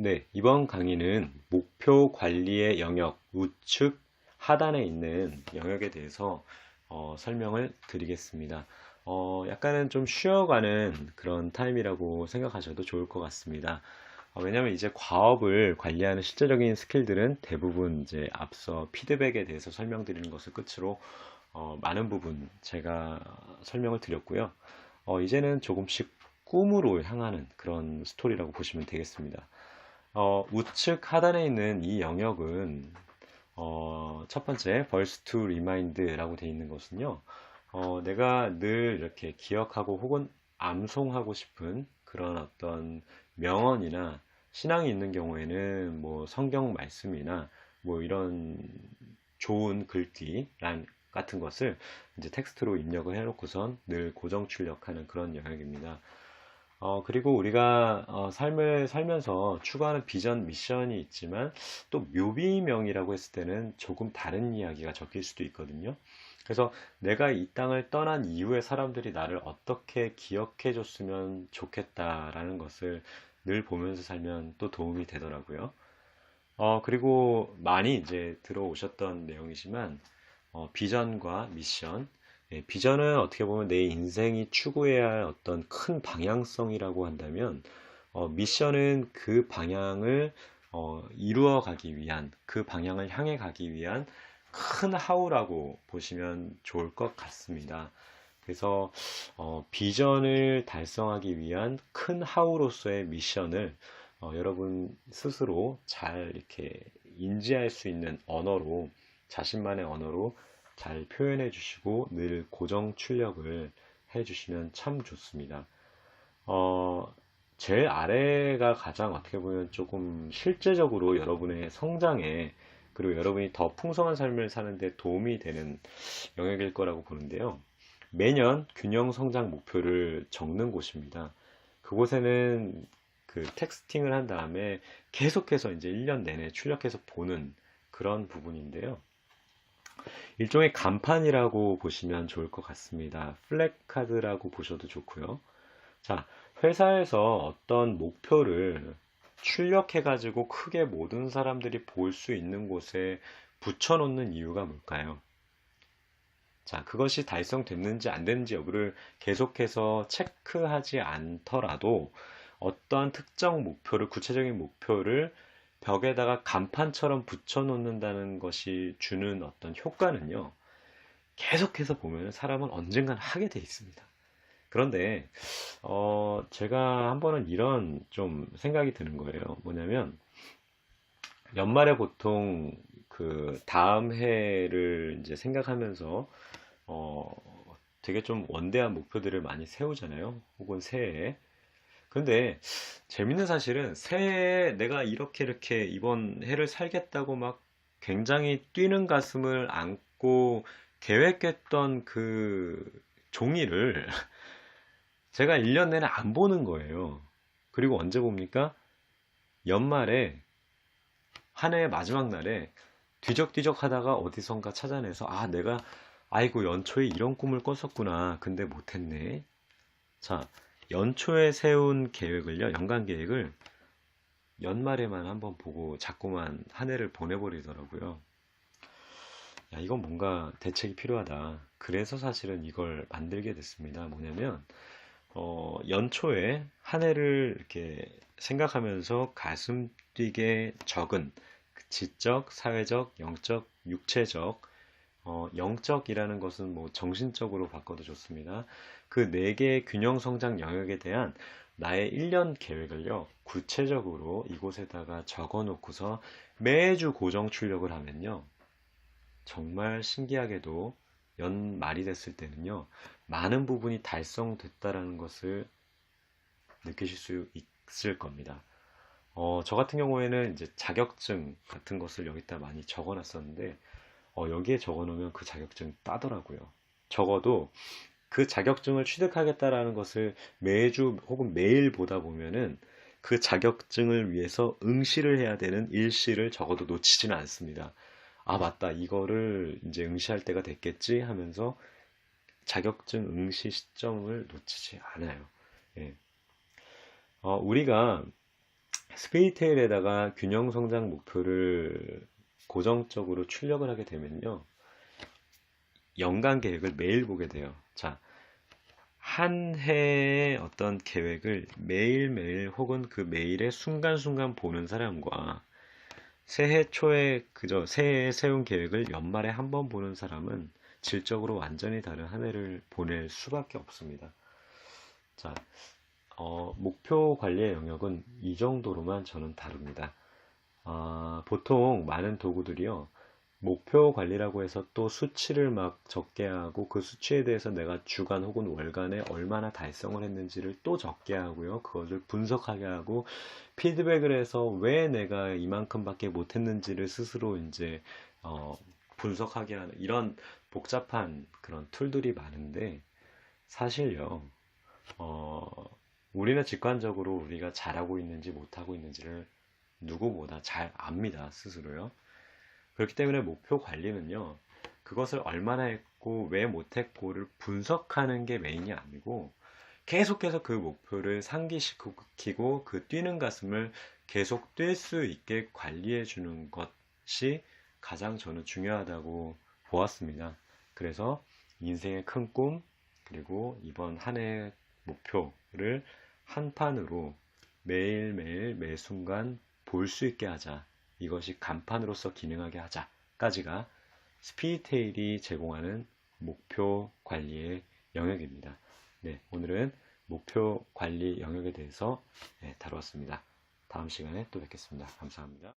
네, 이번 강의는 목표 관리의 영역 우측 하단에 있는 영역에 대해서 설명을 드리겠습니다. 약간은 좀 쉬어가는 그런 타임이라고 생각하셔도 좋을 것 같습니다. 왜냐하면 이제 과업을 관리하는 실제적인 스킬들은 대부분 이제 앞서 피드백에 대해서 설명드리는 것을 끝으로 많은 부분 제가 설명을 드렸고요. 이제는 조금씩 꿈으로 향하는 그런 스토리라고 보시면 되겠습니다. 우측 하단에 있는 이 영역은 첫 번째 First to Remind라고 되어 있는 것은요. 내가 늘 이렇게 기억하고 혹은 암송하고 싶은 그런 어떤 명언이나 신앙이 있는 경우에는 뭐 성경 말씀이나 뭐 이런 좋은 글귀 같은 것을 이제 텍스트로 입력을 해놓고선 늘 고정 출력하는 그런 영역입니다. 그리고 우리가 삶을 살면서 추구하는 비전, 미션이 있지만 또 묘비명이라고 했을 때는 조금 다른 이야기가 적힐 수도 있거든요. 그래서 내가 이 땅을 떠난 이후에 사람들이 나를 어떻게 기억해 줬으면 좋겠다라는 것을 늘 보면서 살면 또 도움이 되더라고요. 그리고 많이 이제 들어오셨던 내용이지만, 비전과 미션. 예, 비전은 어떻게 보면 내 인생이 추구해야 할 어떤 큰 방향성이라고 한다면, 미션은 그 방향을 이루어 가기 위한, 그 방향을 향해 가기 위한 큰 하우라고 보시면 좋을 것 같습니다. 그래서 비전을 달성하기 위한 큰 하우로서의 미션을 여러분 스스로 잘 이렇게 인지할 수 있는 언어로, 자신만의 언어로 잘 표현해 주시고 늘 고정 출력을 해 주시면 참 좋습니다. 어, 제일 아래가 가장 어떻게 보면 조금 실제적으로 여러분의 성장에, 그리고 여러분이 더 풍성한 삶을 사는데 도움이 되는 영역일 거라고 보는데요. 매년 균형 성장 목표를 적는 곳입니다. 그곳에는 그 텍스팅을 한 다음에 계속해서 이제 1년 내내 출력해서 보는 그런 부분인데요. 일종의 간판이라고 보시면 좋을 것 같습니다. 플래카드라고 보셔도 좋고요. 자, 회사에서 어떤 목표를 출력해가지고 크게 모든 사람들이 볼 수 있는 곳에 붙여놓는 이유가 뭘까요? 자, 그것이 달성됐는지 안 됐는지 여부를 계속해서 체크하지 않더라도 어떠한 특정 목표를, 구체적인 목표를 벽에다가 간판처럼 붙여놓는다는 것이 주는 어떤 효과는요, 계속해서 보면 사람은 언젠간 하게 돼 있습니다. 그런데, 제가 한 번은 이런 좀 생각이 드는 거예요. 뭐냐면, 연말에 보통 그 다음 해를 이제 생각하면서 되게 좀 원대한 목표들을 많이 세우잖아요. 혹은 새해에. 근데 재밌는 사실은 새해에 내가 이렇게 이번 해를 살겠다고 막 굉장히 뛰는 가슴을 안고 계획했던 그 종이를 제가 1년 내내 안 보는 거예요. 그리고 언제 봅니까? 연말에 한 해의 마지막 날에 뒤적뒤적 하다가 어디선가 찾아내서 아, 내가 아이고 연초에 이런 꿈을 꿨었구나. 근데 못했네. 자, 연초에 세운 계획을요, 연간 계획을 연말에만 한번 보고 자꾸만 한 해를 보내버리더라고요. 야, 이건 뭔가 대책이 필요하다. 그래서 사실은 이걸 만들게 됐습니다. 뭐냐면, 연초에 한 해를 이렇게 생각하면서 가슴 뛰게 적은 그 지적, 사회적, 영적, 육체적, 영적이라는 것은 뭐 정신적으로 바꿔도 좋습니다. 그 네 개의 균형 성장 영역에 대한 나의 1년 계획을요, 구체적으로 이곳에다가 적어 놓고서 매주 고정 출력을 하면요, 정말 신기하게도 연말이 됐을 때는요, 많은 부분이 달성됐다라는 것을 느끼실 수 있을 겁니다. 저 같은 경우에는 이제 자격증 같은 것을 여기다 많이 적어 놨었는데, 여기에 적어 놓으면 그 자격증 따더라고요. 적어도 그 자격증을 취득하겠다라는 것을 매주 혹은 매일 보다 보면은 그 자격증을 위해서 응시를 해야 되는 일시를 적어도 놓치지는 않습니다. 아, 맞다. 이거를 이제 응시할 때가 됐겠지 하면서 자격증 응시 시점을 놓치지 않아요. 예. 우리가 스페이테일에다가 균형 성장 목표를 고정적으로 출력을 하게 되면요. 연간 계획을 매일 보게 돼요. 자, 한 해의 어떤 계획을 매일매일 혹은 그 매일의 순간순간 보는 사람과 새해 초에 그저 새해에 세운 계획을 연말에 한 번 보는 사람은 질적으로 완전히 다른 한 해를 보낼 수밖에 없습니다. 자, 목표 관리의 영역은 이 정도로만 저는 다룹니다. 보통 많은 도구들이요. 목표 관리라고 해서 또 수치를 막 적게 하고 그 수치에 대해서 내가 주간 혹은 월간에 얼마나 달성을 했는지를 또 적게 하고요. 그것을 분석하게 하고 피드백을 해서 왜 내가 이만큼밖에 못했는지를 스스로 이제 분석하게 하는 이런 복잡한 그런 툴들이 많은데 사실요. 어, 우리는 직관적으로 우리가 잘하고 있는지 못하고 있는지를 누구보다 잘 압니다, 스스로요. 그렇기 때문에 목표 관리는요, 그것을 얼마나 했고, 왜 못했고를 분석하는 게 메인이 아니고, 계속해서 그 목표를 상기시키고, 그 뛰는 가슴을 계속 뛸 수 있게 관리해 주는 것이 가장 저는 중요하다고 보았습니다. 그래서 인생의 큰 꿈, 그리고 이번 한 해의 목표를 한 판으로 매일매일 매 순간 볼 수 있게 하자. 이것이 간판으로서 기능하게 하자까지가 스피드테일이 제공하는 목표 관리의 영역입니다. 네, 오늘은 목표 관리 영역에 대해서 다루었습니다. 다음 시간에 또 뵙겠습니다. 감사합니다.